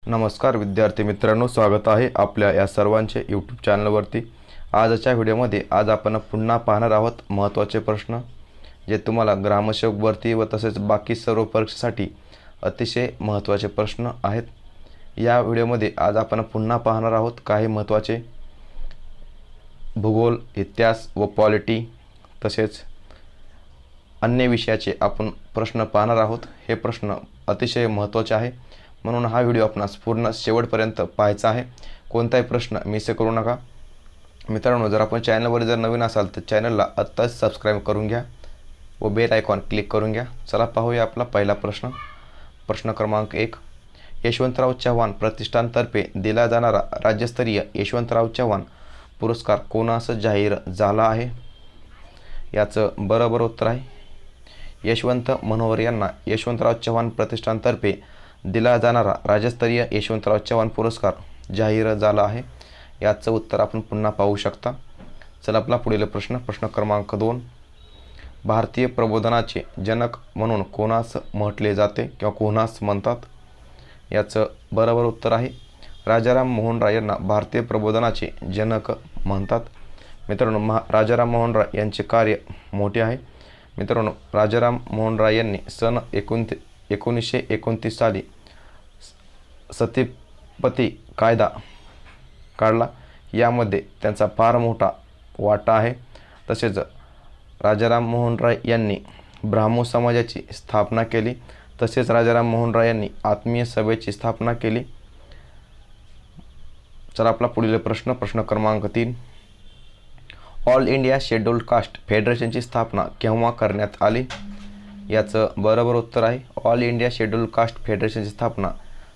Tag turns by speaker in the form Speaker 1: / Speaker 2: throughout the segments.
Speaker 1: नमस्कार विद्यार्थी मित्रांनो, स्वागत आहे आपल्या या सर्वांचे यूट्यूब चॅनलवरती। आजच्या व्हिडिओमध्ये आपण पुन्हा पाहणार आहोत महत्त्वाचे प्रश्न जे तुम्हाला ग्रामसेवक भरती व तसेच बाकी सर्व परीक्षेसाठी अतिशय महत्त्वाचे प्रश्न आहेत। या व्हिडिओमध्ये आज आपण पुन्हा पाहणार आहोत काही महत्त्वाचे भूगोल, इतिहास व पॉलिटी तसेच अन्य विषयाचे आपण प्रश्न पाहणार आहोत। हे प्रश्न अतिशय महत्त्वाचे आहे, म्हणून हा व्हिडिओ आपणास पूर्ण शेवटपर्यंत पाहायचा आहे। कोणताही प्रश्न मिस करू नका। मित्रांनो, जर आपण चॅनलवर नवीन असाल तर चॅनलला आत्ताच सबस्क्राईब करून घ्या व बेल आयकॉन क्लिक करून घ्या। चला पाहूया आपला पहिला प्रश्न। प्रश्न क्रमांक 1, यशवंतराव चव्हाण प्रतिष्ठानतर्फे दिला जाणारा राज्यस्तरीय यशवंतराव चव्हाण पुरस्कार कोणास जाहीर झाला आहे? याचं बरोबर उत्तर आहे यशवंत मनोहर यांना यशवंतराव चव्हाण प्रतिष्ठानतर्फे दिला जाणारा राज्यस्तरीय यशवंतराव चव्हाण पुरस्कार जाहीर झाला आहे। याचं उत्तर आपण पुन्हा पाहू शकता। चला आपला पुढील प्रश्न। प्रश्न क्रमांक 2, भारतीय प्रबोधनाचे जनक म्हणून कोणास म्हटले जाते किंवा कोणास म्हणतात? याचं बरोबर उत्तर आहे राजाराम मोहन राय यांना भारतीय प्रबोधनाचे जनक म्हणतात। मित्रांनो, राजाराम मोहन राय यांचे कार्य मोठे आहे। मित्रांनो, राजाराम मोहन राय यांनी सन 1929 साली सतीपती कायदा काढला, यामध्ये त्यांचा फार मोठा वाटा आहे। तसेच राजाराम मोहन राय यांनी ब्राह्मो समाजाची स्थापना केली। तसेच राजाराम मोहन राय यांनी आत्मीय सभेची स्थापना केली। चला आपला पुढील प्रश्न। प्रश्न क्रमांक 3, ऑल इंडिया शेड्यूल्ड कास्ट फेडरेशनची स्थापना केव्हा करण्यात आली? याचं बरोबर उत्तर आहे ऑल इंडिया शेड्यूल्ड कास्ट फेडरेशनची स्थापना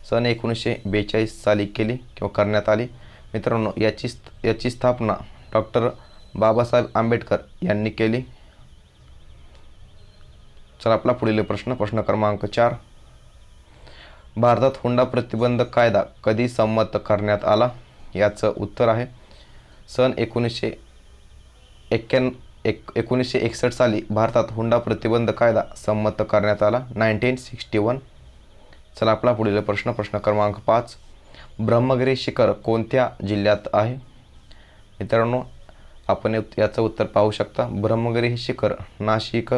Speaker 1: सन 1942 साली केली किंवा करण्यात आली। मित्रांनो, याची स्थापना डॉक्टर बाबासाहेब आंबेडकर यांनी केली। चला आपला पुढील प्रश्न। प्रश्न क्रमांक 4, भारतात हुंडा प्रतिबंध कायदा कधी संमत करण्यात आला? याचं उत्तर आहे सन 1961 साली भारतात हुंडा प्रतिबंध कायदा संमत करण्यात आला 1961। चला आपला पुढील प्रश्न। प्रश्न क्रमांक 5, ब्रह्मगिरी शिखर कोणत्या जिल्ह्यात आहे? मित्रांनो, आपण याचं उत्तर पाहू शकता। ब्रह्मगिरी हे शिखर नाशिक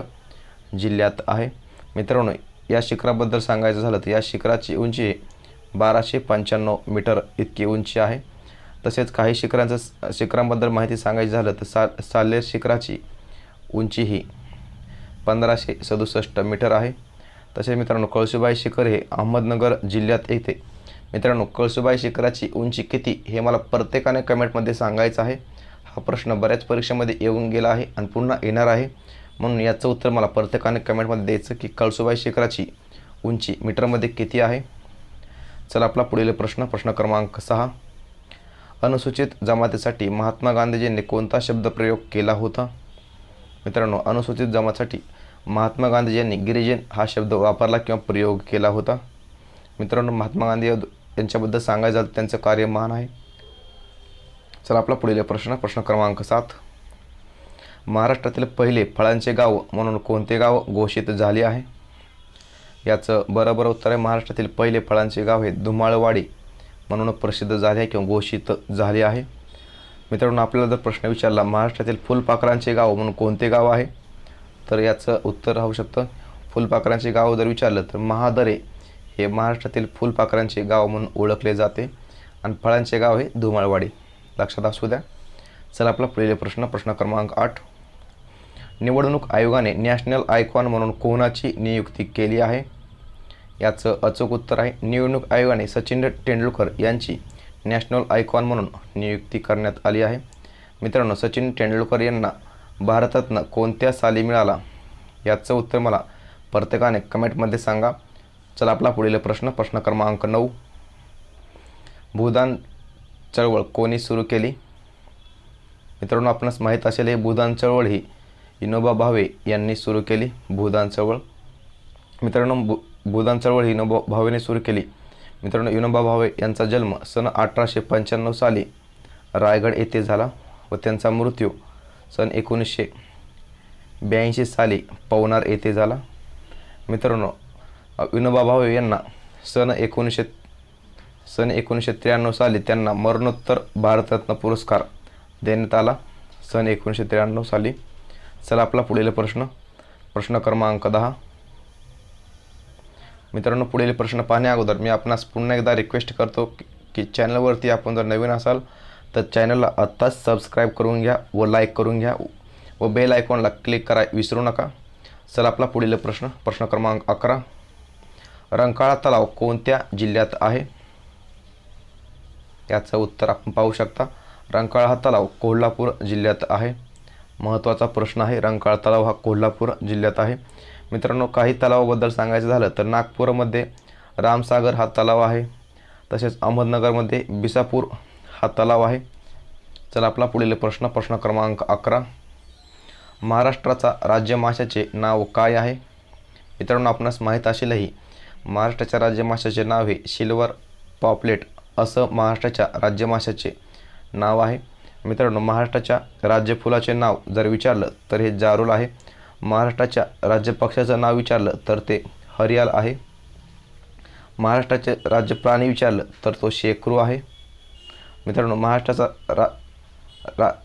Speaker 1: जिल्ह्यात आहे। मित्रांनो, या शिखराबद्दल सांगायचं झालं तर या शिखराची उंची 1295 मीटर इतकी उंची आहे। तसेच काही शिखरांबद्दल माहिती सांगायची झालं तर साल्हेर शिखराची उंची ही 1567 मीटर आहे। तसेच मित्रांनो, कळसुबाई शिखर हे अहमदनगर जिल्ह्यात येते। मित्रांनो, कळसुबाई शिखराची उंची किती हे मला प्रत्येकाने कमेंटमध्ये सांगायचं आहे। हा प्रश्न बऱ्याच परीक्षेमध्ये येऊन गेला आहे आणि पुन्हा येणार आहे, म्हणून याचं उत्तर मला प्रत्येकाने कमेंटमध्ये द्यायचं की कळसुबाई शिखराची उंची मीटरमध्ये किती आहे। चला आपला पुढील प्रश्न। प्रश्न क्रमांक 6, अनुसूचित जमातीसाठी महात्मा गांधीजींनी कोणता शब्द प्रयोग केला होता? मित्रांनो, अनुसूचित जमातीसाठी महात्मा गांधी यांनी गिरिजन हा शब्द वापरला किंवा प्रयोग केला होता। मित्रांनो, महात्मा गांधी यांच्याबद्दल सांगायचं झालं त्यांचं कार्य महान आहे। चला आपला पुढील प्रश्न। प्रश्न क्रमांक 7, महाराष्ट्रातील पहिले फळांचे गाव म्हणून कोणते गाव घोषित झाले आहे? याचं बरोबर उत्तर आहे महाराष्ट्रातील पहिले फळांचे गाव हे धुमाळवाडी म्हणून प्रसिद्ध झाले आहे किंवा घोषित झाले आहे। मित्रांनो, आपल्याला जर प्रश्न विचारला महाराष्ट्रातील फुलपाखरांचे गाव म्हणून कोणते गाव आहे, तर याचं उत्तर राहू शकतं फुलपाखरांचे गाव जर विचारलं तर महादरे हे महाराष्ट्रातील फुलपाखरांचे गाव म्हणून ओळखले जाते आणि फळांचे गाव हे धुमाळवाडी, लक्षात असू द्या। चला आपला पुढील प्रश्न। प्रश्न क्रमांक 8, निवडणूक आयोगाने नॅशनल आयकॉन म्हणून कोणाची नियुक्ती केली आहे? याचं अचूक उत्तर आहे निवडणूक आयोगाने सचिन तेंडुलकर यांची नॅशनल आयकॉन म्हणून नियुक्ती करण्यात आली आहे। मित्रांनो, सचिन तेंडुलकर यांना भारतरत्न कोणत्या साली मिळाला? याचं उत्तर मला प्रत्येकाने कमेंटमध्ये सांगा। चला आपला पुढील प्रश्न। प्रश्न क्रमांक 9, भूदान चळवळ कोणी सुरू केली? मित्रांनो, आपणास माहीत असेल हे भूदान चळवळ ही विनोबा भावे यांनी सुरू केली। भूदान चळवळ मित्रांनो, भूदान चळवळ ही विनोबा भावेने सुरू केली। मित्रांनो, विनोबा भावे यांचा जन्म सन 1895 साली रायगड येथे झाला व त्यांचा मृत्यू सन 1982 साली पवनार येथे झाला। मित्रांनो, विनोबा भावे यांना सन सन 1993 साली त्यांना मरणोत्तर भारतरत्न पुरस्कार देण्यात आला, सन 1993 साली. चला आपला पुढील प्रश्न क्रमांक 10. मित्रांनो, पुढील प्रश्न पाहण्या अगोदर मी आपणास पुन्हा एकदा रिक्वेस्ट करतो की चॅनलवरती आपण जर नवीन असाल तर चॅनलला आत्ताच सबस्क्राईब करून घ्या व लाईक करून घ्या व बेल आयकॉनला क्लिक करा विसरू नका. चला आपला पुढील प्रश्न क्रमांक 11. रंकाळा तलाव कोणत्या जिल्ह्यात आहे? याचं उत्तर आपण पाहू शकता. रंकाळा हा तलाव कोल्हापूर जिल्ह्यात आहे. महत्त्वाचा प्रश्न आहे. रंकाळा तलाव हा कोल्हापूर जिल्ह्यात आहे. मित्रांनो, काही तलावाबद्दल सांगायचं झालं तर नागपूरमध्ये रामसागर हा तलाव आहे. तसेच अहमदनगरमध्ये बिसापूर हा तलाव आहे. चला आपला पुढील प्रश्न क्रमांक 11. महाराष्ट्राचा राज्यमाशाचे नाव काय आहे? मित्रांनो, आपणास माहीत असेलही महाराष्ट्राच्या राज्यमाशाचे नाव हे सिल्वर पॉपलेट असं महाराष्ट्राच्या राज्यमाशाचे नाव आहे. मित्रांनो, महाराष्ट्राच्या राज्यफुलाचे नाव जर विचारलं तर हे जारूल आहे. महाराष्ट्राच्या राज्यपक्षाचं नाव विचारलं तर ते हरियाल आहे. महाराष्ट्राचे राज्य प्राणी विचारलं तर तो शेकरू आहे. मित्रांनो, महाराष्ट्राचा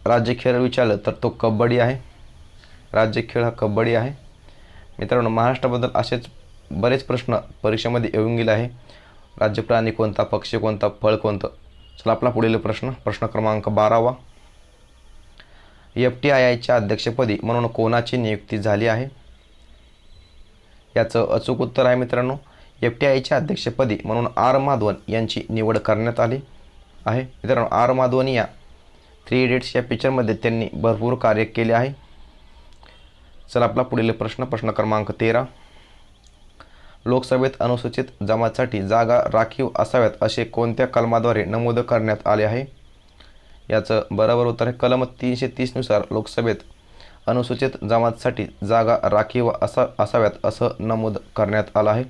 Speaker 1: राज्य खेळ विचारलं तर तो कबड्डी आहे. राज्य खेळ हा कबड्डी आहे. मित्रांनो, महाराष्ट्राबद्दल असेच बरेच प्रश्न परीक्षेमध्ये येऊन गेले आहे. राज्य प्राणी कोणता, पक्षी कोणता, फळ कोणतं. चला आपला पुढील प्रश्न क्रमांक 12. FTIIच्या अध्यक्षपदी म्हणून कोणाची नियुक्ती झाली आहे? याचं अचूक उत्तर आहे मित्रांनो, FTIIच्या अध्यक्षपदी म्हणून आर माधवन यांची निवड करण्यात आली आहे. मित्रांनो, आर माधवन या 3 इडियट्स या पिक्चरमध्ये त्यांनी भरपूर कार्य केले आहे. चला आपला पुढील प्रश्न क्रमांक 13. लोकसभेत अनुसूचित जमातीसाठी जागा राखीव असाव्यात असे कोणत्या कलमाद्वारे नमूद करण्यात आले आहे? याचं बरोबर उत्तर आहे कलम 330 नुसार लोकसभेत अनुसूचित जमातीसाठी जागा राखीव असाव्यात असं नमूद करण्यात आलं आहे.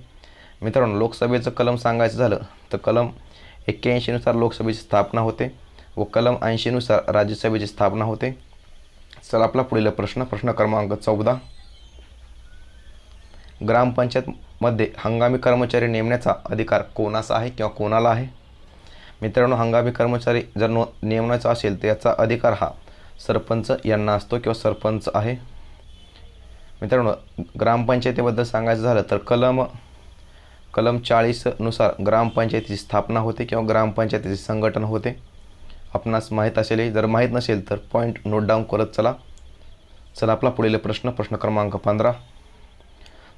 Speaker 1: मित्रांनो, लोकसभेचं कलम सांगायचं झालं तर कलम 81 नुसार लोकसभेची स्थापना होते व कलम 80 नुसार राज्यसभेची स्थापना होते. चला आपला पुढील प्रश्न क्रमांक 14. ग्रामपंचायतमध्ये हंगामी कर्मचारी नेमण्याचा अधिकार कोणाचा आहे किंवा कोणाला आहे? मित्रांनो, हंगामी कर्मचारी जर नेमण्याचा असेल तर याचा अधिकार हा सरपंच यांना असतो किंवा सरपंच आहे. मित्रांनो, ग्रामपंचायतीबद्दल सांगायचं झालं तर कलम 40 नुसार ग्रामपंचायतीची स्थापना होते किंवा ग्रामपंचायतीचे संघटन होते. आपणास माहीत असेल, जर माहीत नसेल तर पॉईंट नोट डाऊन करत चला. आपला पुढील प्रश्न क्रमांक 15.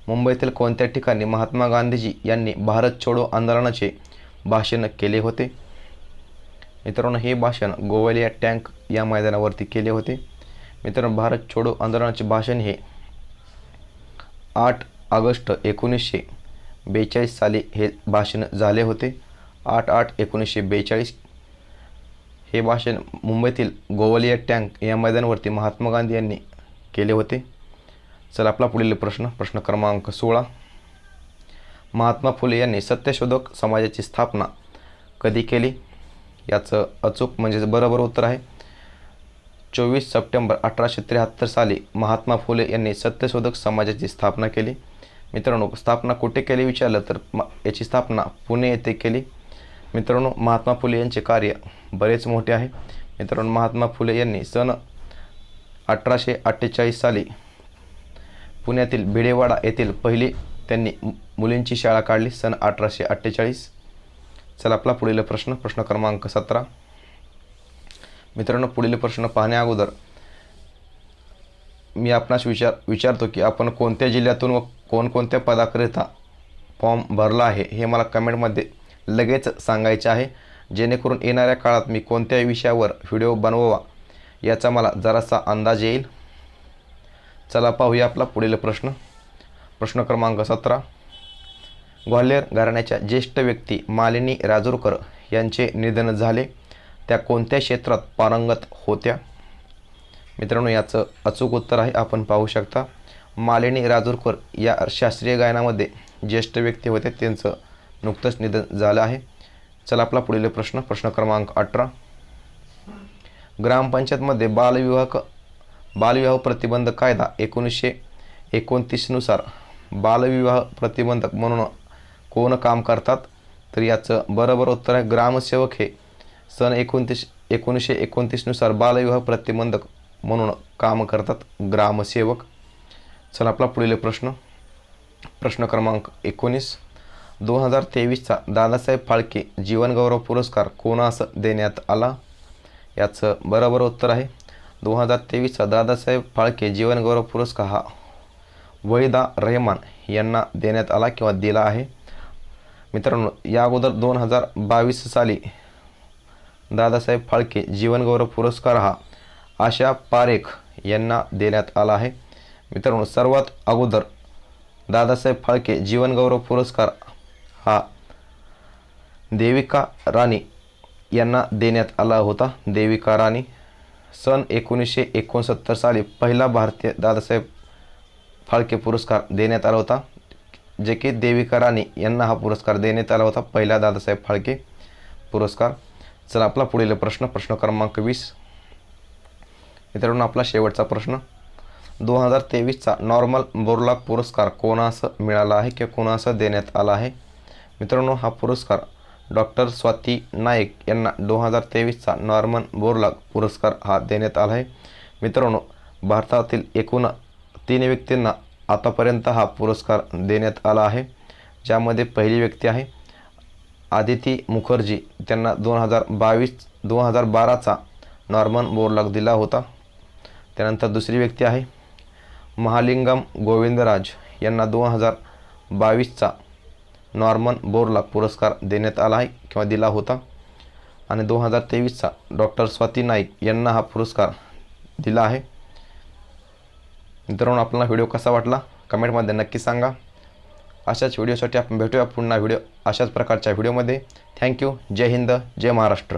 Speaker 1: मुंबईतील कोणत्या ठिकाणी महात्मा गांधीजी यांनी भारत छोडो आंदोलनाचे भाषण केले होते? मित्रांनो, हे भाषण गोवालिया टँक या मैदानावरती केले होते. मित्रांनो, भारत छोडो आंदोलनाचे भाषण हे 8 ऑगस्ट 1942 साली हे भाषण झाले होते. 8/8/1942 हे भाषण मुंबईतील गोवालिया टँक या मैदानावरती महात्मा गांधी यांनी केले होते. चला आपला पुढील प्रश्न क्रमांक 16. महात्मा फुले यांनी सत्यशोधक समाजाची स्थापना कधी केली? याचं अचूक म्हणजे बरोबर उत्तर आहे 24 सप्टेंबर 1873 साली महात्मा फुले यांनी सत्यशोधक समाजाची स्थापना केली. मित्रांनो, स्थापना कुठे केली विचारलं तर याची स्थापना पुणे येथे केली. मित्रांनो, महात्मा फुले यांचे कार्य बरेच मोठे आहे. मित्रांनो, महात्मा फुले यांनी सन 1848 साली पुण्यातील भिडेवाडा येथील पहिली त्यांनी मुलींची शाळा काढली सन 1848. चला आपला पुढील प्रश्न क्रमांक 17. मित्रांनो, पुढील प्रश्न पाहण्या अगोदर मी आपणास विचारतो की आपण कोणत्या जिल्ह्यातून व कोणकोणत्या पदाकरिता फॉर्म भरला आहे हे मला कमेंटमध्ये लगेच सांगायचे आहे, जेणेकरून येणाऱ्या काळात मी कोणत्या विषयावर व्हिडिओ बनवावा याचा मला जरासा अंदाज येईल. चला पाहूया आपला पुढील प्रश्न क्रमांक 17. ग्वाल्हेर घराण्याच्या ज्येष्ठ व्यक्ती मालिनी राजूरकर यांचे निधन झाले, त्या कोणत्या क्षेत्रात पारंगत होत्या? मित्रांनो, याचं अचूक उत्तर आहे आपण पाहू शकता मालिनी राजूरकर या शास्त्रीय गायनामध्ये ज्येष्ठ व्यक्ती होते, त्यांचं नुकतंच निधन झालं आहे. चला आपला पुढील प्रश्न क्रमांक 18. ग्रामपंचायतमध्ये बालविवाह प्रतिबंध कायदा 1929 नुसार बालविवाह प्रतिबंधक म्हणून कोण काम करतात? तर याचं बरोबर उत्तर आहे ग्रामसेवक हे सन 1929 नुसार बालविवाह प्रतिबंधक म्हणून काम करतात, ग्रामसेवक. चला आपला पुढील प्रश्न क्रमांक 19. 2023चा दादासाहेब फाळके जीवनगौरव पुरस्कार कोणास देण्यात आला? याचं बरोबर उत्तर आहे 2023चा दादासाहेब फाळके जीवनगौरव पुरस्कार हा वहिदा रहमान यांना देण्यात आला किंवा दिला आहे. मित्रांनो, या अगोदर 2022 साली दादासाहेब फाळके जीवनगौरव पुरस्कार हा आशा पारेख यांना देण्यात आला आहे. मित्रांनो, सर्वात अगोदर दादासाहेब फाळके जीवनगौरव पुरस्कार हा देविका राणी यांना देण्यात आला होता. देविका राणी सन 1969 साली पहिला भारतीय दादासाहेब फाळके पुरस्कार देण्यात आला होता, जे की देविका राणी यांना हा पुरस्कार देण्यात आला होता, पहिला दादासाहेब फाळके पुरस्कार. चला आपला पुढील प्रश्न क्रमांक 20. मित्रांनो, आपला शेवटचा प्रश्न. 2023चा नॉर्मल बोरलॉग पुरस्कार कोणास मिळाला आहे किंवा कोणास देण्यात आला आहे? मित्रांनो, हा पुरस्कार डॉक्टर स्वाती नाईक यांना 2023चा नॉर्मन बोरलॉग पुरस्कार हा देण्यात आला आहे. मित्रांनो, भारतातील एकूण 3 व्यक्तींना आतापर्यंत हा पुरस्कार देण्यात आला आहे, ज्यामध्ये पहिली व्यक्ती आहे आदिती मुखर्जी, त्यांना 2012चा नॉर्मन बोरलॉग दिला होता. त्यानंतर दुसरी व्यक्ती आहे महालिंगम गोविंदराज, यांना 2022चा नॉर्मन बोरलॉग पुरस्कार देण्यात आला आहे किंवा दिला होता. आणि 2023चा डॉक्टर स्वाती नाईक यांना हा पुरस्कार दिला आहे. मित्रांनो, आपल्याला व्हिडिओ कसा वाटला कमेंटमध्ये नक्की सांगा. अशाच व्हिडिओसाठी आपण भेटूया पुन्हा अशाच प्रकारच्या व्हिडिओमध्ये. थँक्यू. जय हिंद, जय महाराष्ट्र.